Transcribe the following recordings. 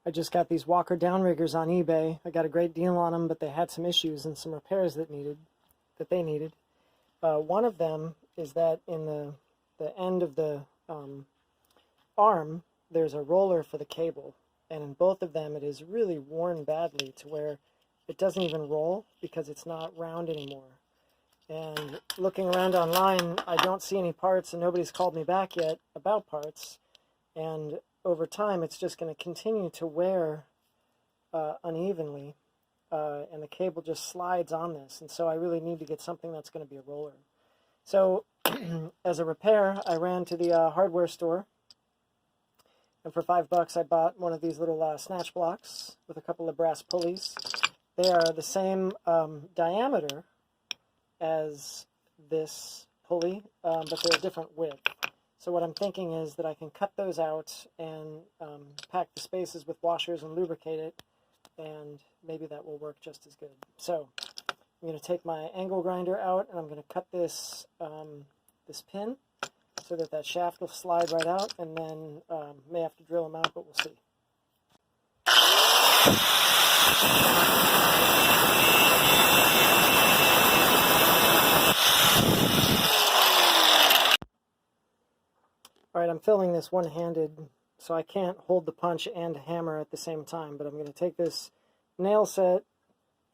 I just got these Walker downriggers on eBay. I got a great deal on them, but they had some issues and some repairs that they needed. One of them is that in the end of the arm, there's a roller for the cable, and in both of them it is really worn badly to where it doesn't even roll because it's not round anymore. And looking around online, I don't see any parts, and nobody's called me back yet about parts. And over time, it's just going to continue to wear unevenly, and the cable just slides on this. And so I really need to get something that's going to be a roller. So as a repair, I ran to the hardware store, and for $5 I bought one of these little snatch blocks with a couple of brass pulleys. They are the same diameter as this pulley, but they're a different width. So what I'm thinking is that I can cut those out and pack the spaces with washers and lubricate it, and maybe that will work just as good. So I'm going to take my angle grinder out, and I'm going to cut this this pin so that that shaft will slide right out, and then may have to drill them out, but we'll see. All right, I'm filling this one-handed, so I can't hold the punch and hammer at the same time, but I'm going to take this nail set,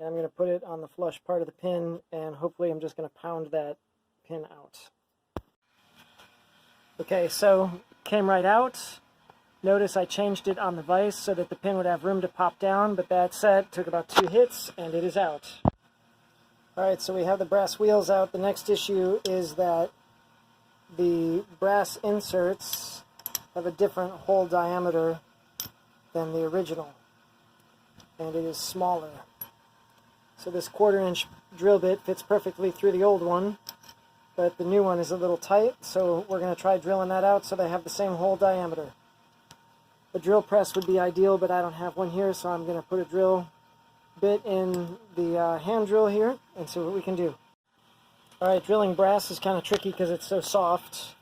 and I'm going to put it on the flush part of the pin, and hopefully I'm just going to pound that pin out. Okay, so came right out. Notice I changed it on the vise so that the pin would have room to pop down, but that set took about 2 hits, and it is out. All right, so we have the brass wheels out. The next issue is that the brass inserts have a different hole diameter than the original, and it is smaller. So this 1/4-inch drill bit fits perfectly through the old one, but the new one is a little tight, so we're going to try drilling that out so they have the same hole diameter. A drill press would be ideal, but I don't have one here, so I'm going to put a drill bit in the hand drill here and see what we can do. Alright, drilling brass is kind of tricky because it's so soft.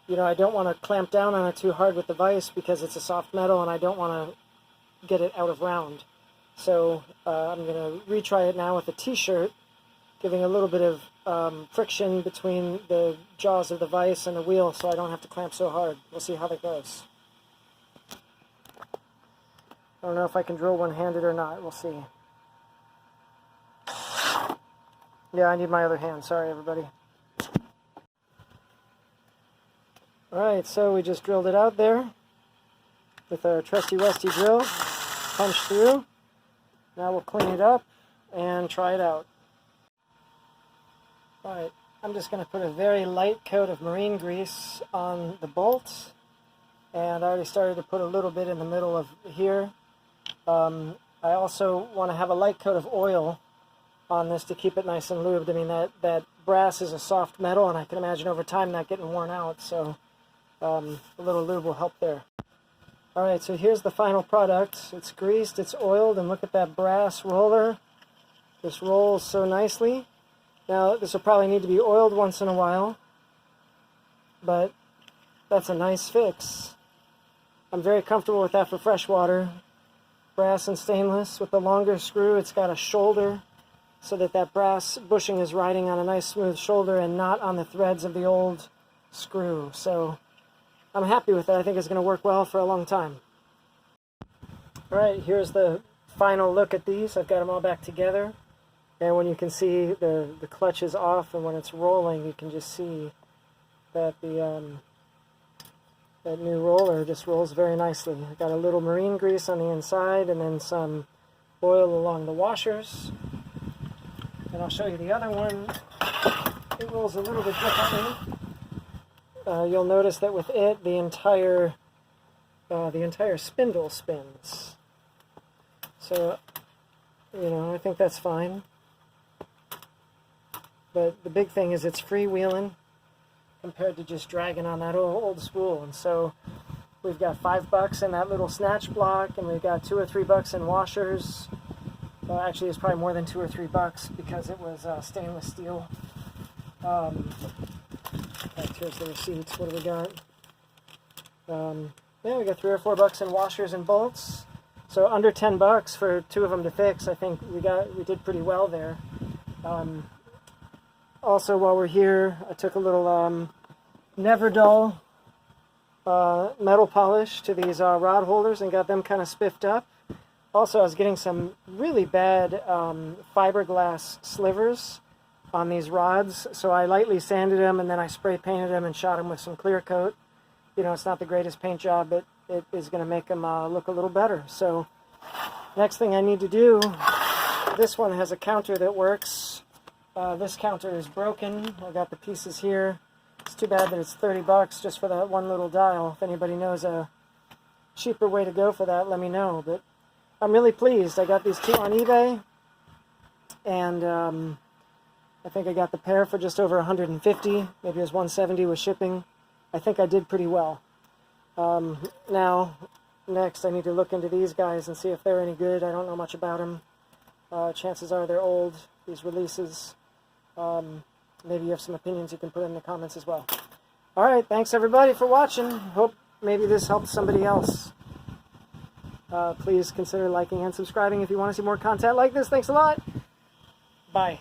You know, I don't want to clamp down on it too hard with the vise because it's a soft metal and I don't want to get it out of round. So I'm going to retry it now with a t-shirt, giving a little bit of friction between the jaws of the vise and the wheel so I don't have to clamp so hard. We'll see how that goes. I don't know if I can drill one-handed or not. We'll see. Yeah, I need my other hand. Sorry, everybody. Alright, so we just drilled it out there with our trusty rusty drill. Punch through. Now we'll clean it up and try it out. Alright, I'm just going to put a very light coat of marine grease on the bolt. And I already started to put a little bit in the middle of here. I also want to have a light coat of oil on this to keep it nice and lubed. I mean, that brass is a soft metal, and I can imagine over time not getting worn out, so a little lube will help there. Alright, so here's the final product. It's greased, it's oiled, and look at that brass roller. This rolls so nicely. Now, this will probably need to be oiled once in a while, but that's a nice fix. I'm very comfortable with that for freshwater. Brass and stainless with the longer screw. It's got a shoulder, so that brass bushing is riding on a nice smooth shoulder and not on the threads of the old screw. So I'm happy with it. I think it's going to work well for a long time. Alright, here's the final look at these. I've got them all back together. And when you can see the clutch is off, and when it's rolling, you can just see that that new roller just rolls very nicely. I've got a little marine grease on the inside and then some oil along the washers. And I'll show you the other one. It rolls a little bit differently. You'll notice that with it, the entire spindle spins. So, you know, I think that's fine. But the big thing is it's freewheeling compared to just dragging on that old spool. And so we've got $5 in that little snatch block, and we've got $2 or $3 in washers. Actually, it's probably more than $2 or $3 because it was stainless steel. Here's the receipts. What do we got? Yeah, we got $3 or $4 in washers and bolts. So under 10 bucks for 2 of them to fix. I think we did pretty well there. Also, while we're here, I took a little Never Dull metal polish to these rod holders and got them kind of spiffed up. Also, I was getting some really bad fiberglass slivers on these rods, so I lightly sanded them and then I spray painted them and shot them with some clear coat. You know, it's not the greatest paint job, but it is going to make them look a little better. So next thing I need to do, this one has a counter that works. This counter is broken. I got the pieces here. It's too bad that it's 30 bucks just for that one little dial. If anybody knows a cheaper way to go for that, let me know. But I'm really pleased. I got these 2 on eBay, and I think I got the pair for just over 150. Maybe it was 170 with shipping. I think I did pretty well. Now, next I need to look into these guys and see if they're any good. I don't know much about them. Chances are they're old, these releases. Maybe you have some opinions you can put in the comments as well. Alright, thanks everybody for watching. Hope maybe this helped somebody else. Please consider liking and subscribing if you want to see more content like this. Thanks a lot. Bye.